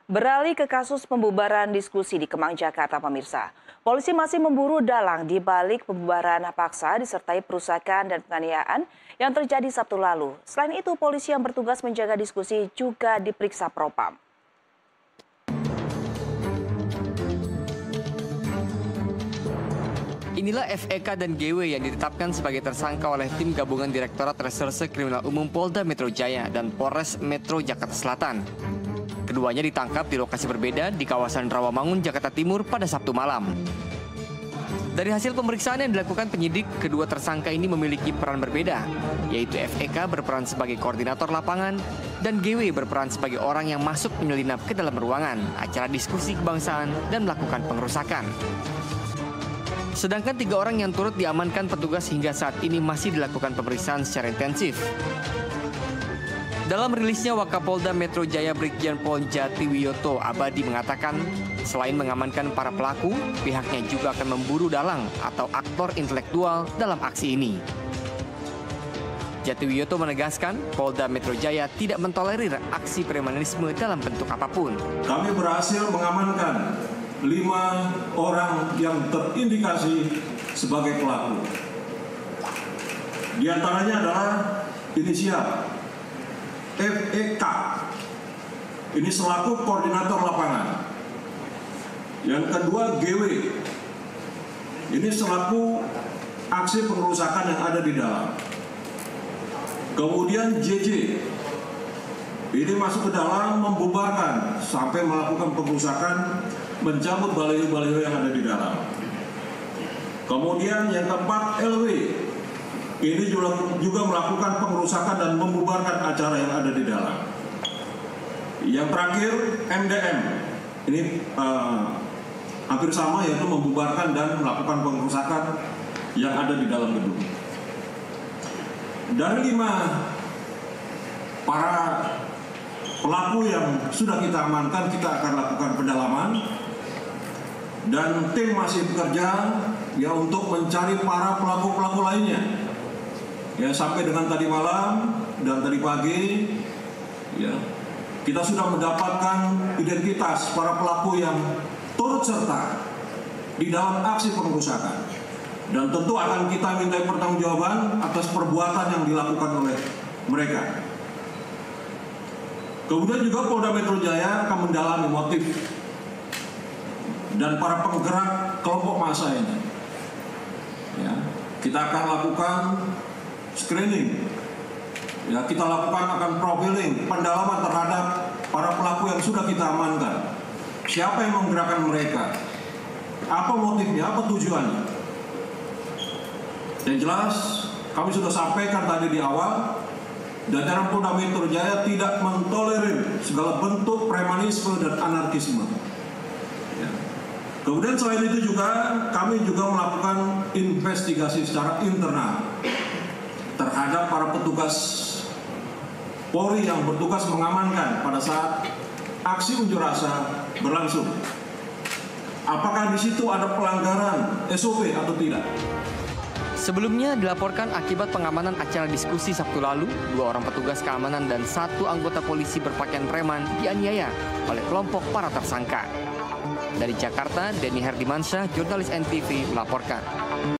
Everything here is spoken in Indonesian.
Beralih ke kasus pembubaran diskusi di Kemang, Jakarta, pemirsa. Polisi masih memburu dalang di balik pembubaran paksa disertai perusakan dan penganiayaan yang terjadi Sabtu lalu. Selain itu, polisi yang bertugas menjaga diskusi juga diperiksa Propam. Inilah FEK dan GW yang ditetapkan sebagai tersangka oleh tim gabungan Direktorat Reserse Kriminal Umum Polda Metro Jaya dan Polres Metro Jakarta Selatan. Keduanya ditangkap di lokasi berbeda di kawasan Rawamangun, Jakarta Timur pada Sabtu malam. Dari hasil pemeriksaan yang dilakukan penyidik, kedua tersangka ini memiliki peran berbeda, yaitu FEK berperan sebagai koordinator lapangan dan GW berperan sebagai orang yang masuk menyelinap ke dalam ruangan acara diskusi kebangsaan dan melakukan pengerusakan. Sedangkan 3 orang yang turut diamankan petugas hingga saat ini masih dilakukan pemeriksaan secara intensif. Dalam rilisnya, Wakapolda Metro Jaya Brigjen Pol Jatiwiyoto Abadi mengatakan, selain mengamankan para pelaku, pihaknya juga akan memburu dalang atau aktor intelektual dalam aksi ini. Jatiwiyoto menegaskan, Polda Metro Jaya tidak mentolerir aksi premanisme dalam bentuk apapun. Kami berhasil mengamankan 5 orang yang terindikasi sebagai pelaku. Di antaranya adalah inisial FEK, ini selaku koordinator lapangan. Yang kedua GW, ini selaku aksi pengerusakan yang ada di dalam. Kemudian JJ, ini masuk ke dalam membubarkan sampai melakukan pengerusakan, mencabut baliho-baliho yang ada di dalam. Kemudian yang keempat LW, ini juga melakukan pengerusakan dan membubarkan acara yang ada di dalam. Yang terakhir MDM, ini hampir sama, yaitu membubarkan dan melakukan pengerusakan yang ada di dalam gedung. Dari 5 para pelaku yang sudah kita amankan, kita akan lakukan pendalaman dan tim masih bekerja ya untuk mencari para pelaku-pelaku lainnya. Ya, sampai dengan tadi malam dan tadi pagi, ya, kita sudah mendapatkan identitas para pelaku yang turut serta di dalam aksi pengerusakan. Dan tentu akan kita minta pertanggungjawaban atas perbuatan yang dilakukan oleh mereka. Kemudian juga Polda Metro Jaya akan mendalami motif dan para penggerak kelompok massa ini. Ya, kita akan lakukan screening, ya, kita lakukan akan profiling, pendalaman terhadap para pelaku yang sudah kita amankan. Siapa yang menggerakkan mereka? Apa motifnya? Apa tujuannya? Yang jelas, kami sudah sampaikan tadi di awal, jajaran Polda Metro Jaya tidak mentolerir segala bentuk premanisme dan anarkisme. Ya. Kemudian selain itu juga, kami juga melakukan investigasi secara internal terhadap para petugas Polri yang bertugas mengamankan pada saat aksi unjuk rasa berlangsung. Apakah di situ ada pelanggaran SOP atau tidak? Sebelumnya dilaporkan akibat pengamanan acara diskusi Sabtu lalu, 2 orang petugas keamanan dan 1 anggota polisi berpakaian preman dianiaya oleh kelompok para tersangka. Dari Jakarta, Denny Herdimansyah, jurnalis NTV melaporkan.